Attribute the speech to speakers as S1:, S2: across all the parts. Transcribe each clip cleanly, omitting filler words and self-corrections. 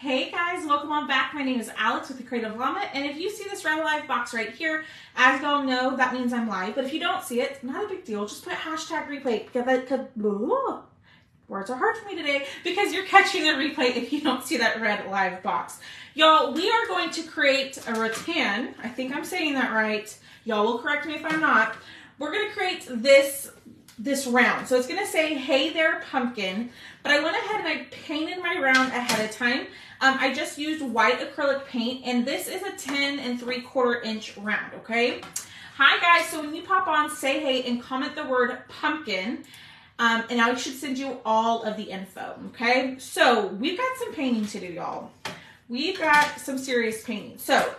S1: Hey guys, welcome on back. My name is Alex with The Creative Llama, and if you see this Red Live box right here, as y'all know, that means I'm live, but if you don't see it, not a big deal. Just put hashtag replay, words are hard for me today, because you're catching the replay if you don't see that Red Live box. Y'all, we are going to create a rattan. I think I'm saying that right. Y'all will correct me if I'm not. We're going to create this round. So it's going to say, hey there, pumpkin. But I went ahead and I painted my round ahead of time. I just used white acrylic paint, and this is a 10 3/4 inch round, okay? Hi guys, so when you pop on, say hey and comment the word pumpkin, and I should send you all of the info, okay? So we've got some painting to do, y'all. We've got some serious painting. So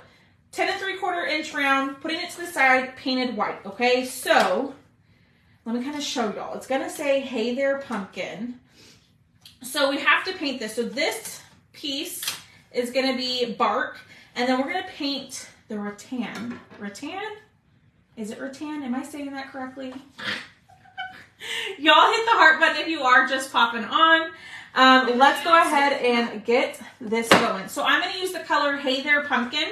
S1: 10 3/4 inch round, putting it to the side, painted white, okay? So let me kind of show y'all. It's gonna say, hey there, pumpkin. So we have to paint this. So this piece is gonna be bark, and then we're gonna paint the rattan. Rattan? Is it rattan? Am I saying that correctly? Y'all hit the heart button if you are just popping on. Let's go ahead and get this going. So I'm gonna use the color Hey There Pumpkin,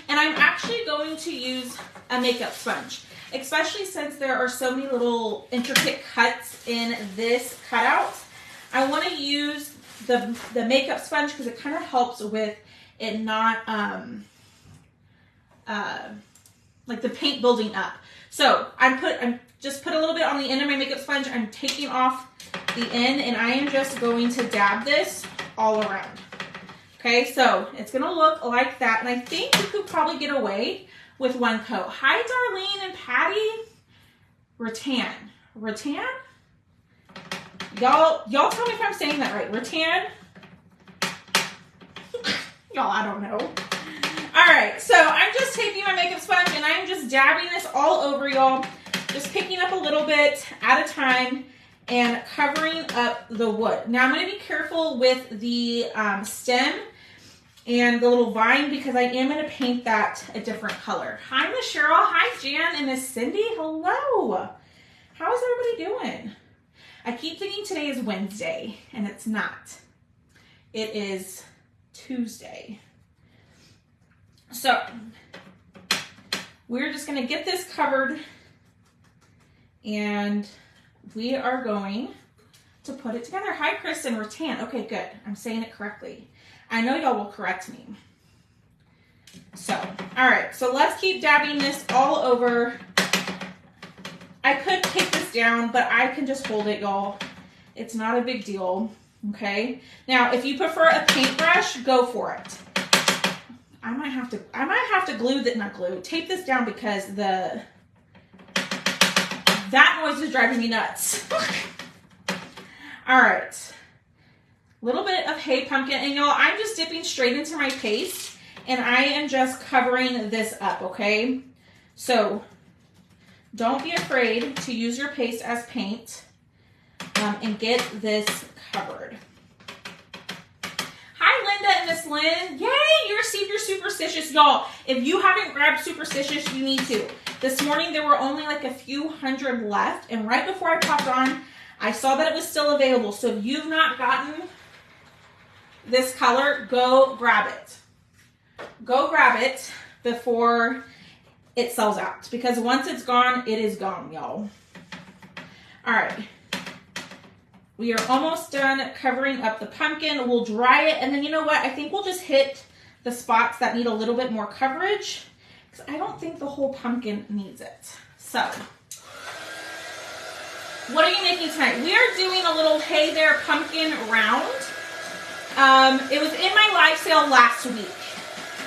S1: and I'm actually going to use a makeup sponge, especially since there are so many little intricate cuts in this cutout. I want to use the makeup sponge because it kind of helps with it not like the paint building up. So I'm just put a little bit on the end of my makeup sponge. I'm taking off the end, and I am just going to dab this all around. Okay, so it's gonna look like that, and I think you could probably get away with one coat. Hi, Darlene and Patty. Rattan? Y'all tell me if I'm saying that right. Rattan? Y'all, I don't know. All right, so I'm just taking my makeup sponge and I'm just dabbing this all over, y'all. Just picking up a little bit at a time and covering up the wood. Now I'm gonna be careful with the stem and the little vine because I am going to paint that a different color. Hi, Miss Cheryl. Hi, Jan and Miss Cindy. Hello. How is everybody doing? I keep thinking today is Wednesday, and it's not. It is Tuesday. So we're just going to get this covered, and we are going to put it together. Hi, Kristen. Rattan. Okay, good. I'm saying it correctly. I know y'all will correct me. So, all right, so let's keep dabbing this all over. I could take this down, but I can just hold it, y'all. It's not a big deal, okay? Now, if you prefer a paintbrush, go for it. I might have to tape this down because that noise is driving me nuts. All right. Little bit of Hey Pumpkin, and y'all, I'm just dipping straight into my paste, and I am just covering this up, okay? So don't be afraid to use your paste as paint and get this covered. Hi, Linda and Miss Lynn. Yay, you received your Superstitious. Y'all, if you haven't grabbed Superstitious, you need to. This morning, there were only like a few hundred left, and right before I popped on, I saw that it was still available. So if you've not gotten this color, go grab it. Go grab it before it sells out, because once it's gone, it is gone, y'all. All right. We are almost done covering up the pumpkin. We'll dry it, and then you know what? I think we'll just hit the spots that need a little bit more coverage, because I don't think the whole pumpkin needs it. So what are you making tonight? We are doing a little Hey There Pumpkin round. It was in my live sale last week.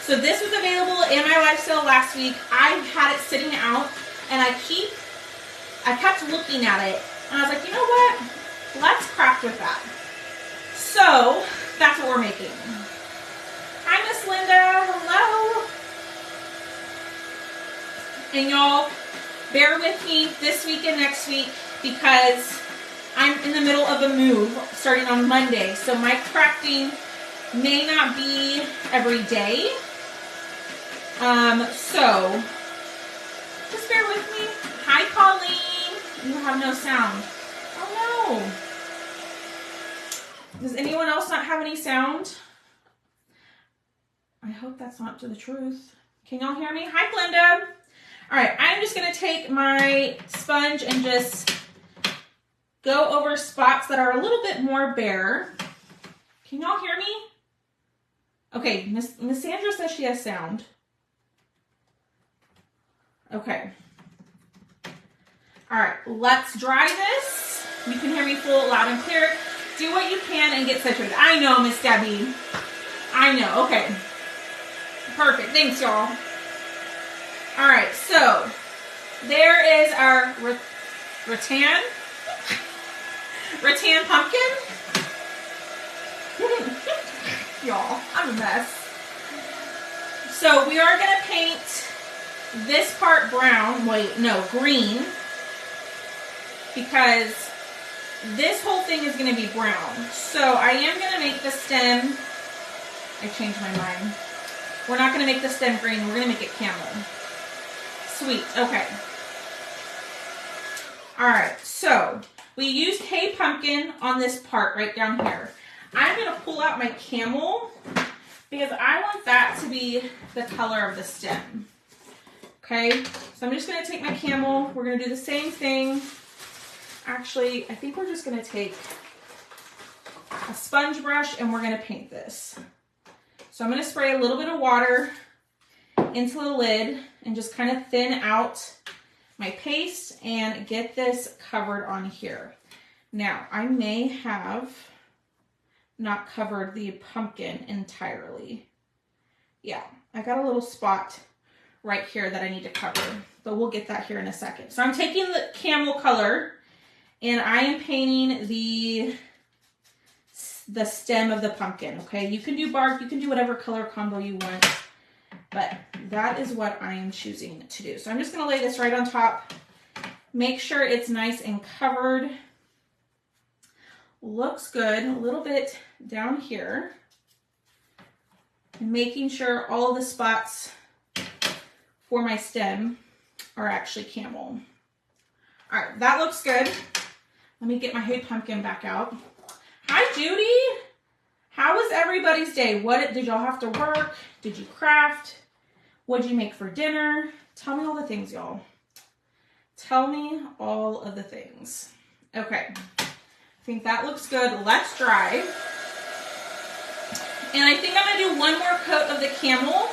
S1: So this was available in my live sale last week. I had it sitting out, and I kept looking at it, and I was like, you know what? Let's craft with that. So that's what we're making. Hi, Miss Linda. Hello. And y'all, bear with me this week and next week because I'm in the middle of a move starting on Monday, so my crafting may not be every day. So just bear with me. Hi, Colleen. You have no sound. Oh no. Does anyone else not have any sound? I hope that's not to the truth. Can y'all hear me? Hi, Glenda. All right, I'm just gonna take my sponge and just go over spots that are a little bit more bare. Can y'all hear me? Okay, Miss Sandra says she has sound. Okay. All right, let's dry this. You can hear me full, loud, and clear. Do what you can and get situated. I know, Miss Debbie. I know, okay. Perfect, thanks y'all. All right, so there is our rattan pumpkin. Y'all, I'm a mess. So we are gonna paint this part brown, wait, no, green, because this whole thing is gonna be brown. So I am gonna make the stem, I changed my mind. We're not gonna make the stem green, we're gonna make it camel. Sweet, okay. All right, so we used hay pumpkin on this part right down here. I'm gonna pull out my camel because I want that to be the color of the stem. Okay, so I'm just gonna take my camel. We're gonna do the same thing. Actually, I think we're just gonna take a sponge brush and we're gonna paint this. So I'm gonna spray a little bit of water into the lid and just kind of thin out my paste and get this covered on here. Now, I may have not covered the pumpkin entirely. Yeah, I got a little spot right here that I need to cover, but we'll get that here in a second. So I'm taking the camel color and I am painting the stem of the pumpkin, okay? You can do bark, you can do whatever color combo you want, but that is what I am choosing to do. So I'm just gonna lay this right on top. Make sure it's nice and covered. Looks good. A little bit down here. And making sure all of the spots for my stem are actually camel. All right, that looks good. Let me get my hay pumpkin back out. Hi, Judy. How was everybody's day? What did y'all have to work? Did you craft? What did you make for dinner? Tell me all the things, y'all. Tell me all of the things. Okay, I think that looks good. Let's dry. And I think I'm gonna do one more coat of the camel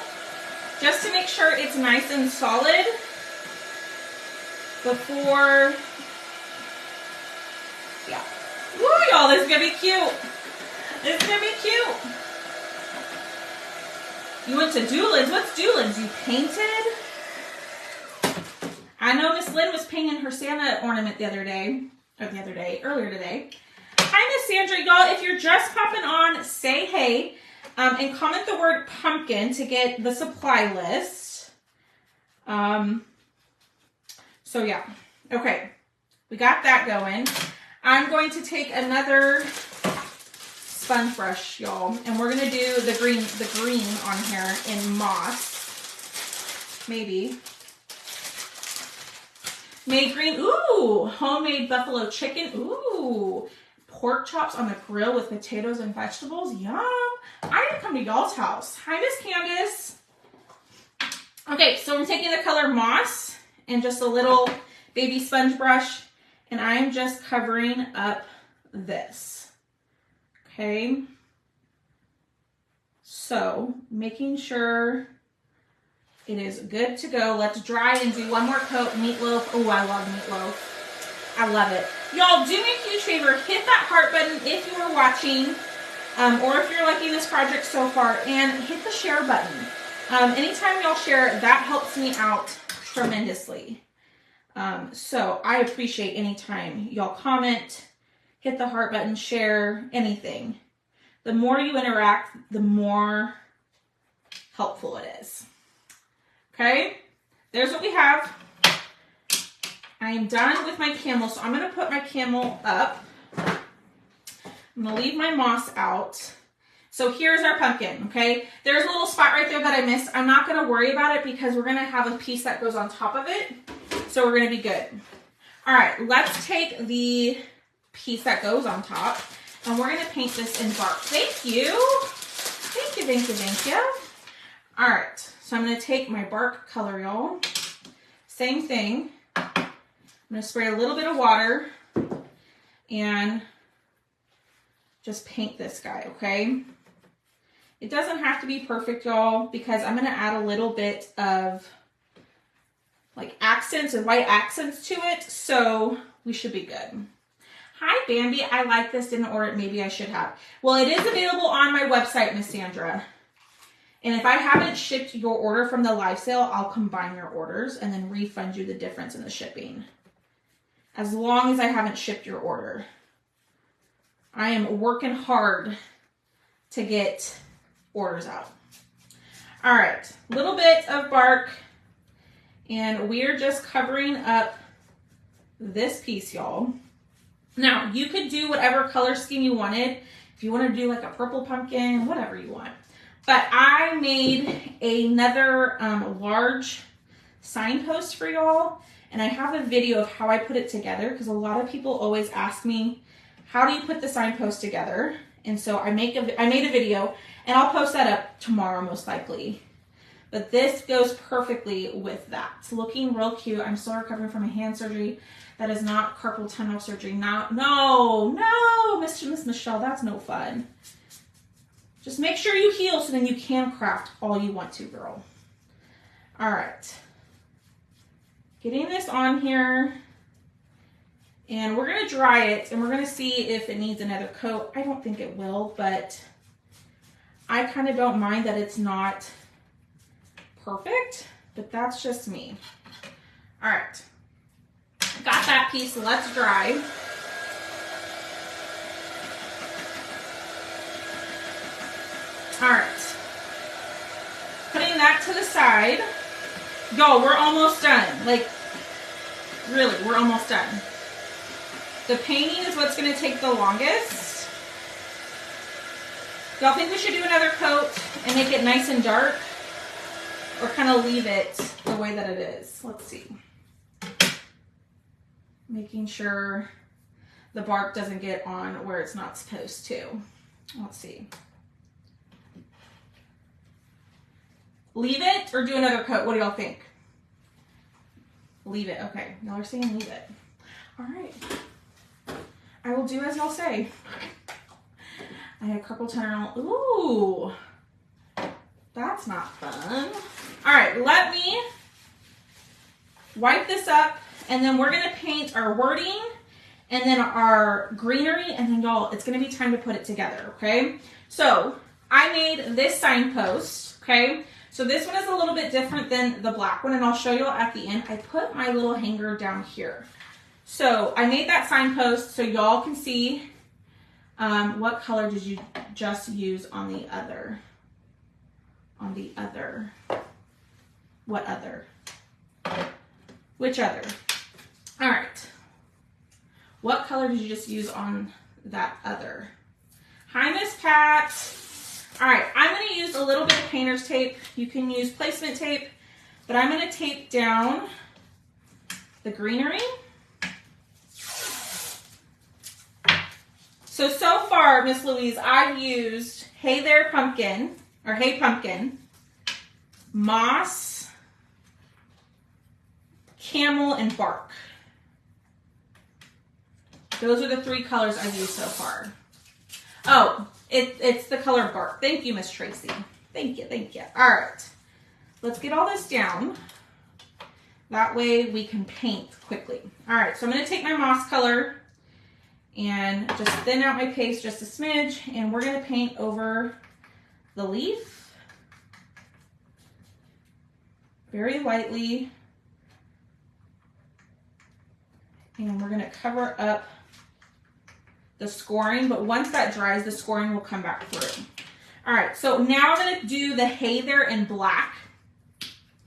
S1: just to make sure it's nice and solid before, yeah. Woo, y'all, this is gonna be cute. This is gonna be cute. You went to Doolin's. What's Doolin's? You painted? I know Miss Lynn was painting her Santa ornament earlier today. Hi, Miss Sandra. Y'all, if you're just popping on, say hey, and comment the word pumpkin to get the supply list. So yeah, okay, we got that going. I'm going to take another sponge brush, y'all, and we're gonna do the green on here in moss, maybe. Made green, ooh, homemade buffalo chicken, ooh, pork chops on the grill with potatoes and vegetables, yum. I didn't come to y'all's house. Hi, Miss Candace. Okay, so I'm taking the color moss and just a little baby sponge brush, and I'm just covering up this, okay? So, making sure it is good to go. Let's dry and do one more coat. Meatloaf. Oh, I love meatloaf. I love it. Y'all, do me a huge favor. Hit that heart button if you are watching or if you're liking this project so far, and hit the share button. Anytime y'all share, that helps me out tremendously. So I appreciate anytime y'all comment, hit the heart button, share, anything. The more you interact, the more helpful it is. Okay, there's what we have. I am done with my camel, so I'm going to put my camel up. I'm going to leave my moss out. So here's our pumpkin, okay? There's a little spot right there that I missed. I'm not going to worry about it because we're going to have a piece that goes on top of it. So we're going to be good. All right, let's take the piece that goes on top and we're going to paint this in bark. Thank you. Thank you, thank you, thank you. All right, so I'm gonna take my bark color, y'all. Same thing. I'm gonna spray a little bit of water and just paint this guy, okay? It doesn't have to be perfect, y'all, because I'm gonna add a little bit of like accents and white accents to it, so we should be good. Hi, Bambi. I like this. Didn't order it. Maybe I should have. Well, it is available on my website, Miss Sandra. And if I haven't shipped your order from the live sale, I'll combine your orders and then refund you the difference in the shipping. As long as I haven't shipped your order. I am working hard to get orders out. All right, a little bit of bark. And we're just covering up this piece, y'all. Now, you could do whatever color scheme you wanted. If you want to do like a purple pumpkin, whatever you want. But I made another large signpost for y'all. And I have a video of how I put it together because a lot of people always ask me, how do you put the signpost together? And so I made a video and I'll post that up tomorrow most likely. But this goes perfectly with that. It's looking real cute. I'm still recovering from a hand surgery. That is not carpal tunnel surgery. No, Miss Michelle, that's no fun. Just make sure you heal so then you can craft all you want to, girl. All right. Getting this on here. And we're going to dry it and we're going to see if it needs another coat. I don't think it will, but I kind of don't mind that it's not perfect, but that's just me. All right. Got that piece, let's dry. All right. Putting that to the side. Y'all, we're almost done. Like, really, we're almost done. The painting is what's gonna take the longest. Y'all think we should do another coat and make it nice and dark? Or kind of leave it the way that it is? Let's see. Making sure the bark doesn't get on where it's not supposed to. Let's see. Leave it or do another coat? What do y'all think? Leave it. Okay. Y'all are saying leave it. All right. I will do as y'all say. I have carpal tunnel. Ooh. That's not fun. All right. Let me wipe this up. And then we're going to paint our wording and then our greenery. And then y'all, it's going to be time to put it together, okay? So I made this signpost, okay? So this one is a little bit different than the black one. And I'll show y'all at the end. I put my little hanger down here. So I made that signpost so y'all can see what color did you just use on the other. What other? Which other? All right. What color did you just use on that other? Hi, Miss Pat. All right, I'm going to use a little bit of painter's tape. You can use placement tape, but I'm going to tape down the greenery. So far, Miss Louise, I've used Hey There Pumpkin, or Hey Pumpkin, moss, camel, and bark. Those are the three colors I've used so far. Oh, it's the color bark. Thank you, Miss Tracy. Thank you, thank you. All right, let's get all this down. That way we can paint quickly. All right, so I'm gonna take my moss color and just thin out my paste just a smidge, and we're gonna paint over the leaf very lightly. And we're gonna cover up the scoring, but once that dries, the scoring will come back through. All right, so now I'm gonna do the Hey There in black.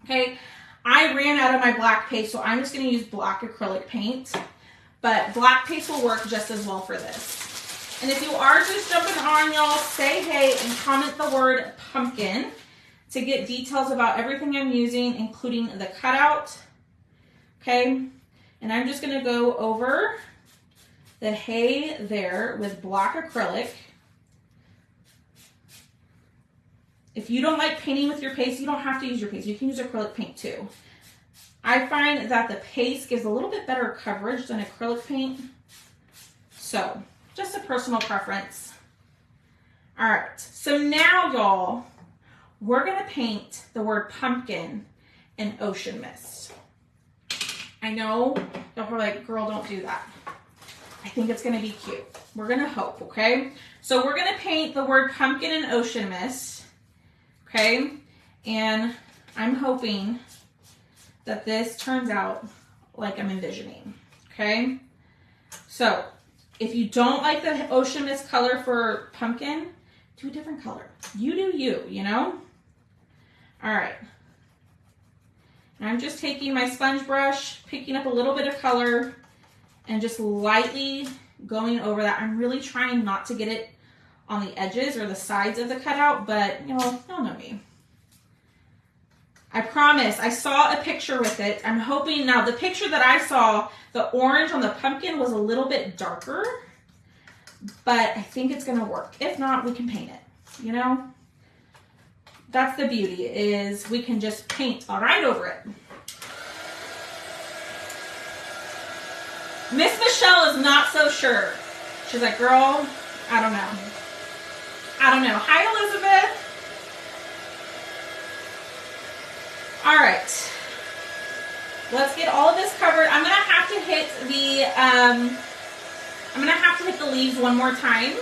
S1: Okay, I ran out of my black paste, so I'm just gonna use black acrylic paint, but black paste will work just as well for this. And if you are just jumping on, y'all, say hey and comment the word pumpkin to get details about everything I'm using, including the cutout, okay? And I'm just gonna go over the Hey There with black acrylic. If you don't like painting with your paste, you don't have to use your paste. You can use acrylic paint too. I find that the paste gives a little bit better coverage than acrylic paint. So, just a personal preference. All right, so now y'all, we're gonna paint the word pumpkin in ocean mist. I know y'all are like, girl, don't do that. I think it's gonna be cute. We're gonna hope, okay? So we're gonna paint the word pumpkin in ocean mist, okay? And I'm hoping that this turns out like I'm envisioning, okay? So if you don't like the ocean mist color for pumpkin, do a different color. You do you, you know? All right. And I'm just taking my sponge brush, picking up a little bit of color, and just lightly going over that. I'm really trying not to get it on the edges or the sides of the cutout, but you know, y'all know me. I promise, I saw a picture with it. I'm hoping, now the picture that I saw, the orange on the pumpkin was a little bit darker, but I think it's gonna work. If not, we can paint it, you know? That's the beauty, is we can just paint right over it. Miss Michelle is not so sure. She's like, girl, I don't know. I don't know. Hi, Elizabeth. All right. Let's get all of this covered. I'm gonna have to hit the leaves one more time.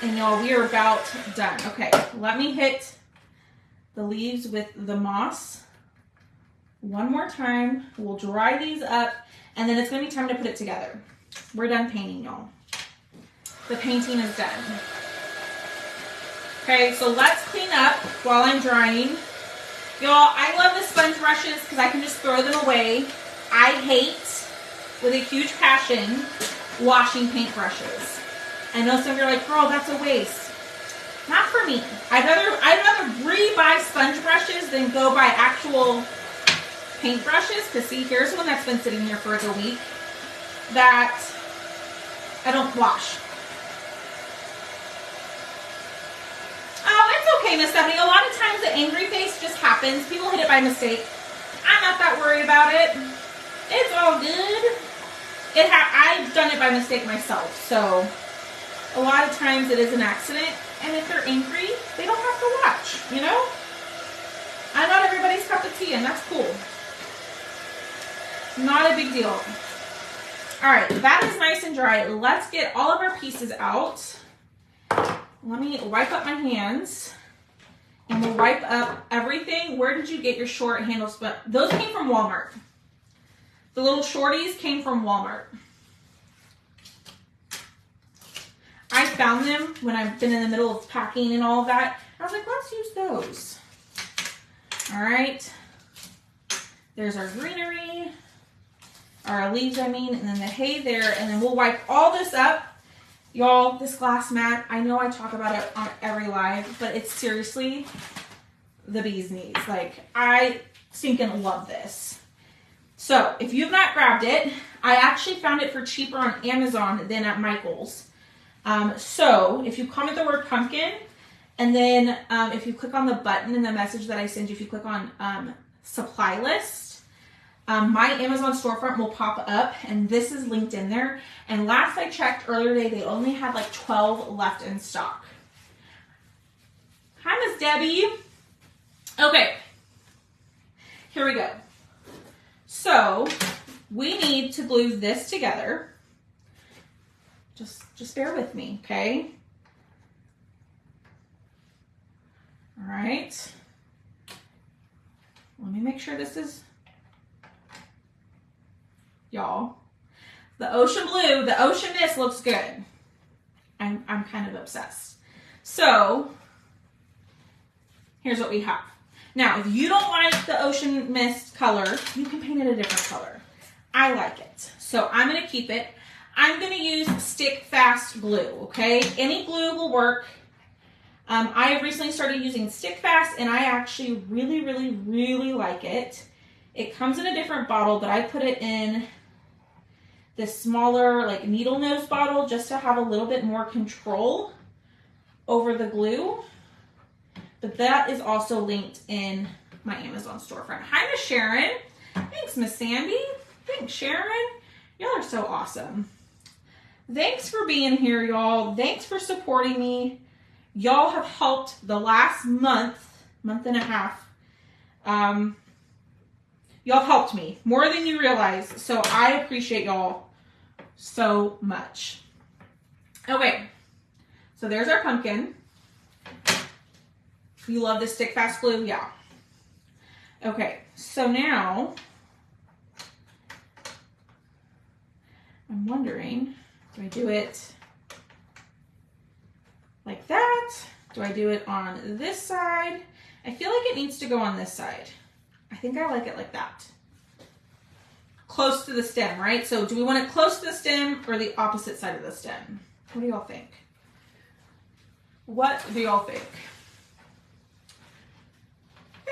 S1: And y'all, we are about done. Okay, let me hit the leaves with the moss one more time. We'll dry these up, and then it's gonna be time to put it together. We're done painting, y'all. The painting is done. Okay, so let's clean up while I'm drying. Y'all, I love the sponge brushes because I can just throw them away. I hate, with a huge passion, washing paint brushes. I know some of you are like, girl, that's a waste. Not for me. I'd rather re-buy sponge brushes than go buy actual paint brushes. Because see, here's one that's been sitting here for like a week that I don't wash. Oh, it's okay, Miss Stephanie. A lot of times the angry face just happens. People hit it by mistake. I'm not that worried about it. It's all good. I've done it by mistake myself, so a lot of times it is an accident, and if they're angry, they don't have to watch, you know? I'm not everybody's cup of tea, and that's cool. Not a big deal. All right, that is nice and dry. Let's get all of our pieces out. Let me wipe up my hands, and we'll wipe up everything. Where did you get your short handles? But those came from Walmart. The little shorties came from Walmart. I found them when I've been in the middle of packing and all of that. I was like, let's use those. All right. There's our greenery, our leaves, I mean, and then the hay there. And then we'll wipe all this up. Y'all, this glass mat, I know I talk about it on every live, but it's seriously the bee's knees. Like, I stinking love this. So, if you've not grabbed it, I actually found it for cheaper on Amazon than at Michael's. So if you comment the word pumpkin, and then if you click on the button in the message that I send you, if you click on supply list, my Amazon storefront will pop up, and this is linked in there. And last I checked earlier today, they only had like 12 left in stock. Hi, Miss Debbie. Okay, here we go. So we need to glue this together. Just bear with me, okay? All right. Let me make sure this is, y'all. The ocean blue, the ocean mist looks good. I'm kind of obsessed. So here's what we have. Now, if you don't like the ocean mist color, you can paint it a different color. I like it, so I'm gonna keep it. I'm going to use stick fast glue, okay? Any glue will work. I have recently started using stick fast, and I actually really like it. It comes in a different bottle, but I put it in this smaller like needle nose bottle just to have a little bit more control over the glue. But that is also linked in my Amazon storefront. Hi, Miss Sharon. Thanks, Miss Sandy. Thanks, Sharon. Y'all are so awesome. Thanks for being here, y'all. Thanks for supporting me. Y'all have helped the last month and a half. Y'all helped me more than you realize. So I appreciate y'all so much. Okay, so there's our pumpkin. You love the stick fast glue? Yeah. Okay, so now I'm wondering, do I do it like that? Do I do it on this side? I feel like it needs to go on this side. I think I like it like that. Close to the stem, right? So do we want it close to the stem or the opposite side of the stem? What do y'all think? What do y'all think?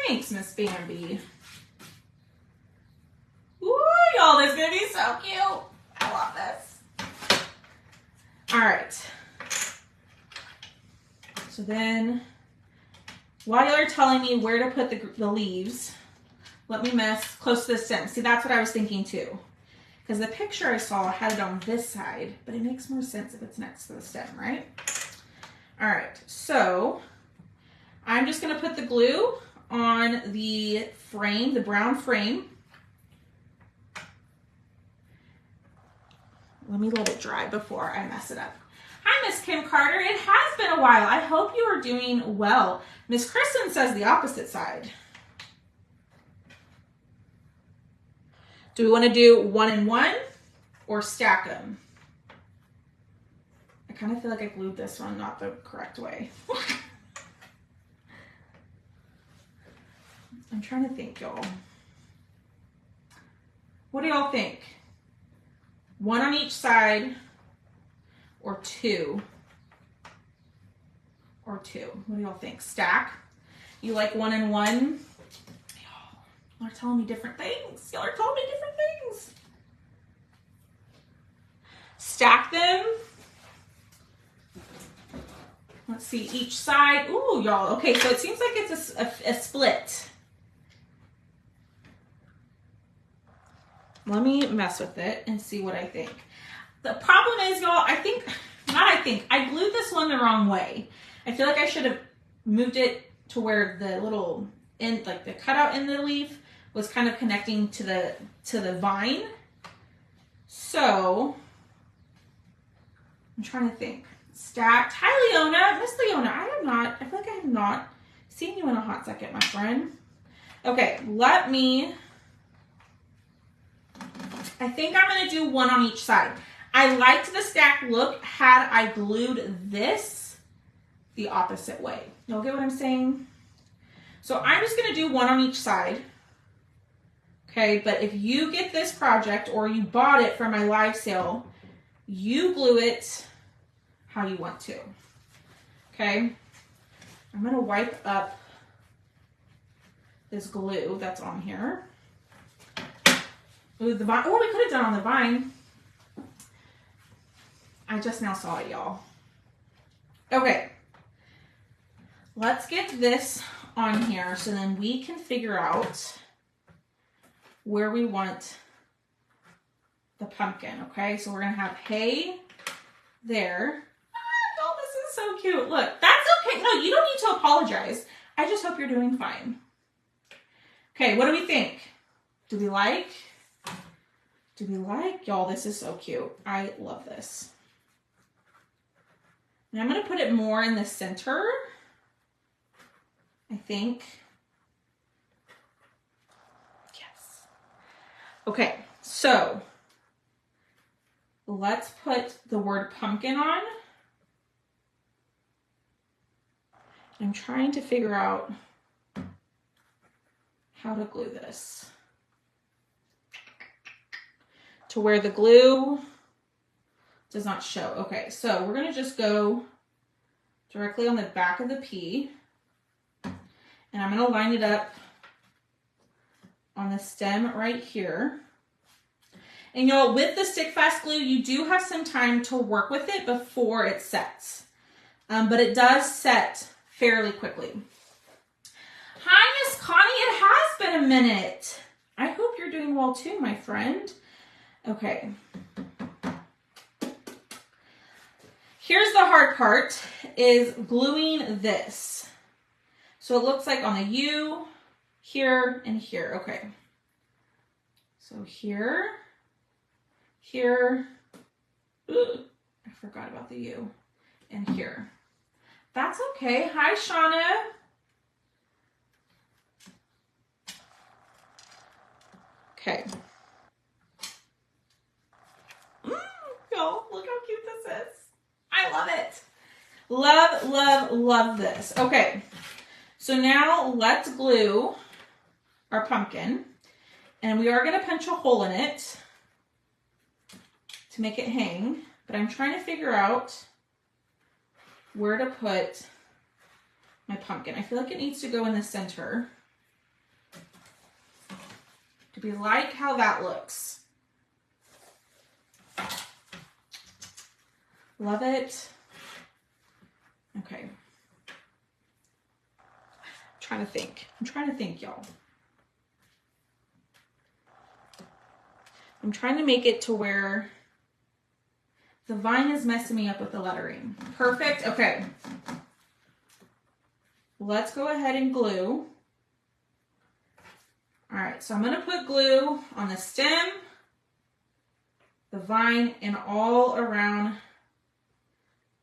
S1: Thanks, Miss Bambi. Ooh, y'all, this is gonna be so cute. I love this. All right. So then, while y'all are telling me where to put the leaves, let me mess close to the stem. See, that's what I was thinking too. Because the picture I saw had it on this side, but it makes more sense if it's next to the stem, right? All right, so I'm just gonna put the glue on the frame, the brown frame. Let me let it dry before I mess it up. Hi, Miss Kim Carter. It has been a while. I hope you are doing well. Miss Kristen says the opposite side. Do we want to do 1 and 1 or stack them? I kind of feel like I glued this one not the correct way. I'm trying to think, y'all. What do y'all think? 1 on each side or 2? Or 2. What do y'all think? Stack? You like 1 and 1? Y'all are telling me different things. Y'all are telling me different things. Stack them. Let's see, each side. Ooh, y'all. Okay, so it seems like it's a split. Let me mess with it and see what I think. The problem is, y'all, I glued this one the wrong way. I feel like I should have moved it to where the little end, like the cutout in the leaf, was kind of connecting to the vine. So I'm trying to think. Stacked. Hi, Leona. Miss Leona, I feel like I have not seen you in a hot second, my friend. Okay, I think I'm going to do 1 on each side. I liked the stack look had I glued this the opposite way. Y'all get what I'm saying? So I'm just going to do 1 on each side. Okay, but if you get this project or you bought it from my live sale, you glue it how you want to. Okay, I'm going to wipe up this glue that's on here. Ooh, the vine. Oh, we could have done on the vine. I just now saw it, y'all. Okay. Let's get this on here so then we can figure out where we want the pumpkin, okay? So we're going to have hay there. Oh, this is so cute. Look, that's okay. No, you don't need to apologize. I just hope you're doing fine. Okay, what do we think? Do we like? Y'all, this is so cute. I love this. And I'm going to put it more in the center, I think. Yes. Okay, so let's put the word pumpkin on. I'm trying to figure out how to glue this to where the glue does not show. Okay, so we're going to just go directly on the back of the pea, and I'm going to line it up on the stem right here. And y'all, with the stick fast glue, you do have some time to work with it before it sets. But it does set fairly quickly. Hi, Miss Connie. It has been a minute. I hope you're doing well too, my friend. Okay. Here's the hard part, is gluing this. So it looks like on the U, here, and here. Okay. So here, here, ooh, I forgot about the U, and here. That's okay. Hi, Shauna. Okay. Y'all, look how cute this is. I love it. Love, love, love this. Okay. So now let's glue our pumpkin. And we are going to punch a hole in it to make it hang. But I'm trying to figure out where to put my pumpkin. I feel like it needs to go in the center. Do we like how that looks? Love it. Okay. I'm trying to think, y'all. I'm trying to make it to where the vine is messing me up with the lettering. Perfect. Okay. Let's go ahead and glue. All right, so I'm going to put glue on the stem, the vine, and all around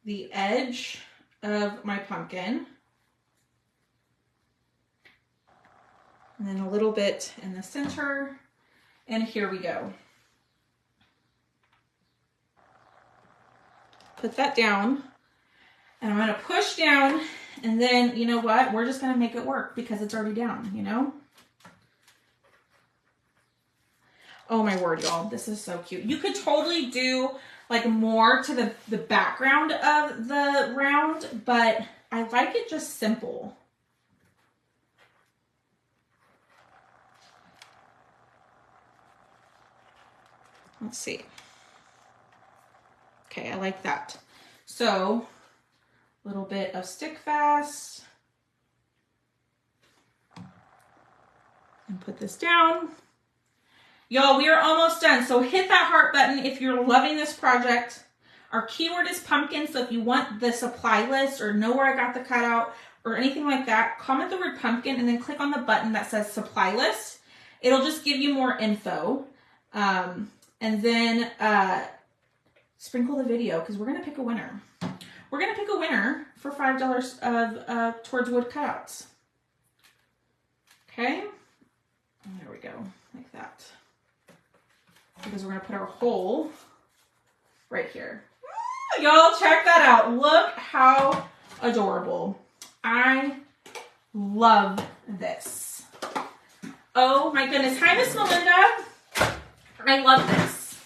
S1: the edge of my pumpkin. And then a little bit in the center. And here we go. Put that down. And I'm going to push down. And then, you know what? We're just going to make it work because it's already down, you know? Oh my word, y'all. This is so cute. You could totally do like more to the background of the round, but I like it just simple. Let's see. Okay, I like that. So, a little bit of stick fast. And put this down. Y'all, we are almost done. So hit that heart button if you're loving this project. Our keyword is pumpkin. So if you want the supply list or know where I got the cutout or anything like that, comment the word pumpkin and then click on the button that says supply list. It'll just give you more info. And then sprinkle the video because we're going to pick a winner. We're going to pick a winner for $5 of towards wood cutouts. Okay. And there we go. Like that. Because we're going to put our hole right here. Y'all check that out. Look how adorable. I love this. Oh my goodness. Hi, Miss Melinda. I love this.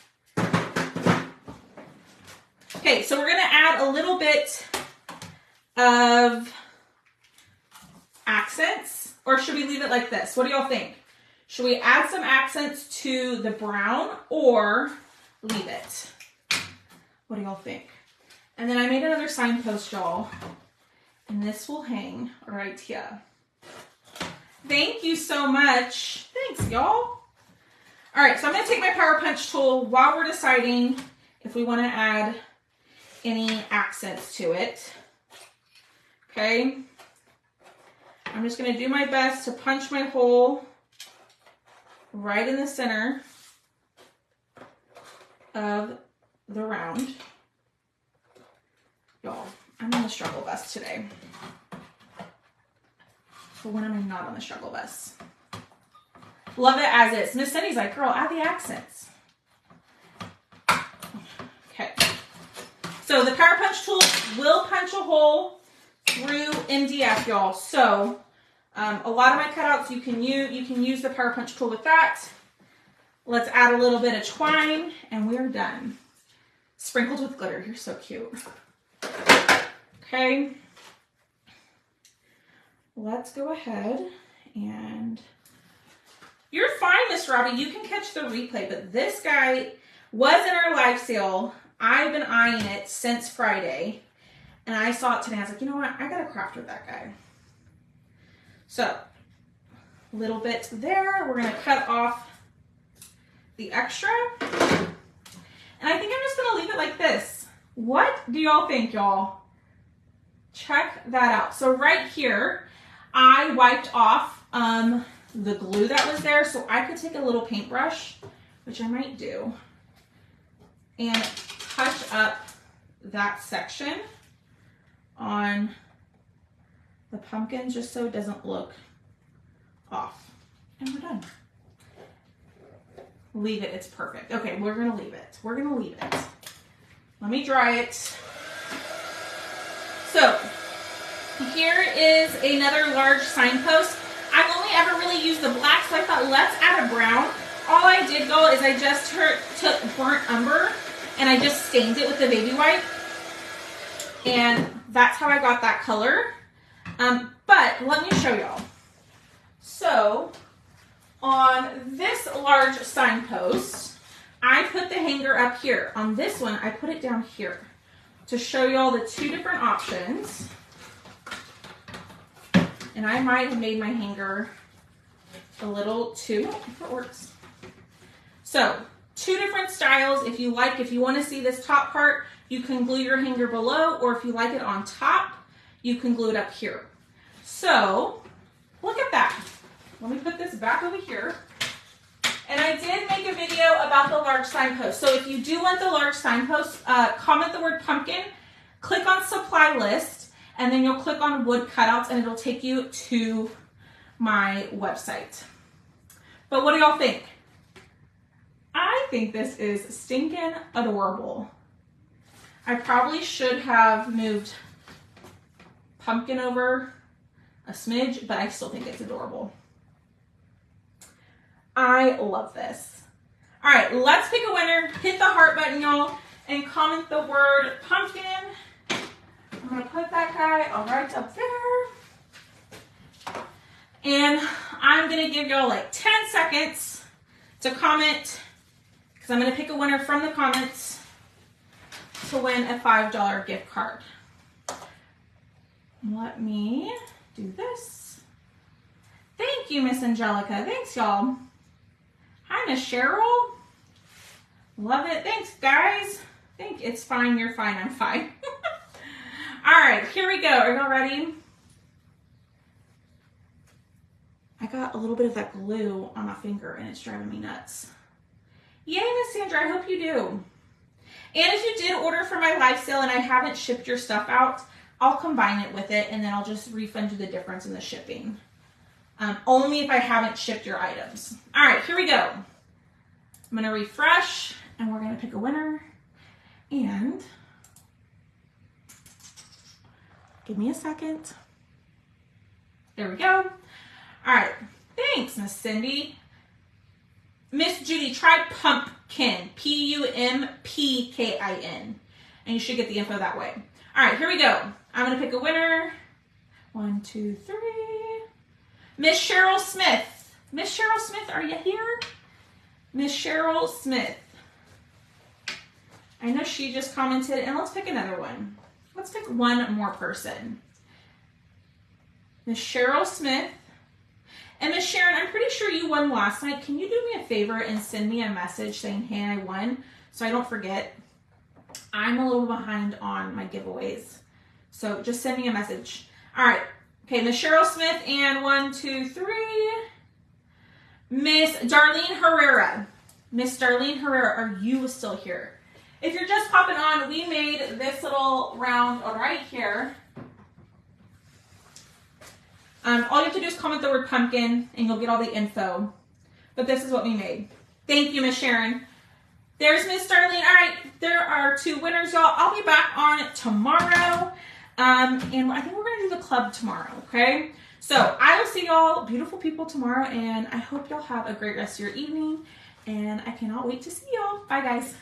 S1: Okay, so we're going to add a little bit of accents, or should we leave it like this? What do y'all think? Should we add some accents to the brown or leave it? What do y'all think? And then I made another signpost, y'all, and this will hang right here. Thank you so much. Thanks, y'all. All right, so I'm going to take my Power Punch tool while we're deciding if we want to add any accents to it. Okay. I'm just going to do my best to punch my hole right in the center of the round. Y'all, I'm on the struggle bus today. But when am I not on the struggle bus? Love it as is. Miss Cindy's like, girl, add the accents. Okay. So the Power Punch tool will punch a hole through MDF, y'all. So a lot of my cutouts you can use the Power Punch tool with that. Let's add a little bit of twine and we're done. Sprinkled with glitter. You're so cute. Okay. Let's go ahead and You're fine, Miss Robbie. You can catch the replay, but this guy was in our live sale. I've been eyeing it since Friday, and I saw it today. I was like, you know what? I got to craft with that guy. So, a little bit there. We're going to cut off the extra. And I think I'm just going to leave it like this. What do y'all think, y'all? Check that out. So right here, I wiped off the glue that was there, so I could take a little paintbrush, which I might do, and touch up that section on the pumpkin just so it doesn't look off. And we're done. Leave it. It's perfect. Okay, we're going to leave it. We're going to leave it. Let me dry it. So, here is another large signpost. I've only ever really used the black, so I thought let's add a brown. All I did go is I just took burnt umber and I just stained it with the baby wipe. And that's how I got that color. But let me show y'all. So, on this large signpost, I put the hanger up here. On this one, I put it down here to show y'all the two different options. And I might have made my hanger a little too, if it works. So, two different styles. If you want to see this top part, you can glue your hanger below, or if you like it on top, you can glue it up here. So, look at that. Let me put this back over here. And I did make a video about the large signpost. So if you do want the large signpost, comment the word pumpkin, click on supply list, and then you'll click on wood cutouts and it'll take you to my website. But what do y'all think? I think this is stinking adorable. I probably should have moved pumpkin over a smidge, but I still think it's adorable. I love this. All right, let's pick a winner. Hit the heart button, y'all, and comment the word pumpkin. I'm gonna put that guy right up there. And I'm gonna give y'all like 10 seconds to comment, because I'm gonna pick a winner from the comments to win a $5 gift card. Let me do this. Thank you, Miss Angelica. Thanks, y'all. Hi, Miss Cheryl. Love it. Thanks, guys. It's fine. You're fine. I'm fine. All right, here we go. Are y'all ready? I got a little bit of that glue on my finger and it's driving me nuts. Yay, Miss Sandra. I hope you do. And if you did order for my live sale and I haven't shipped your stuff out, I'll combine it with it and then I'll just refund you the difference in the shipping. Only if I haven't shipped your items. All right, here we go. I'm gonna refresh and we're gonna pick a winner. And give me a second. There we go. All right, thanks, Miss Cindy. Miss Judy, try pumpkin, Pumpkin. And you should get the info that way. All right, here we go. I'm gonna pick a winner. 1, 2, 3. Miss Cheryl Smith. Miss Cheryl Smith, are you here? Miss Cheryl Smith. I know she just commented, and let's pick another one. Let's pick one more person. Miss Cheryl Smith. And Miss Sharon, I'm pretty sure you won last night. Can you do me a favor and send me a message saying, hey, I won, so I don't forget? I'm a little behind on my giveaways. So just send me a message. All right. Okay, Miss Cheryl Smith, and 1, 2, 3. Miss Darlene Herrera. Miss Darlene Herrera, are you still here? If you're just popping on, we made this little round right here. All you have to do is comment the word pumpkin, and you'll get all the info. But this is what we made. Thank you, Miss Sharon. There's Miss Darlene. All right, there are 2 winners, y'all. I'll be back on tomorrow. And I think we're going to do the club tomorrow, okay? So I will see y'all, beautiful people, tomorrow, and I hope y'all have a great rest of your evening, and I cannot wait to see y'all. Bye, guys.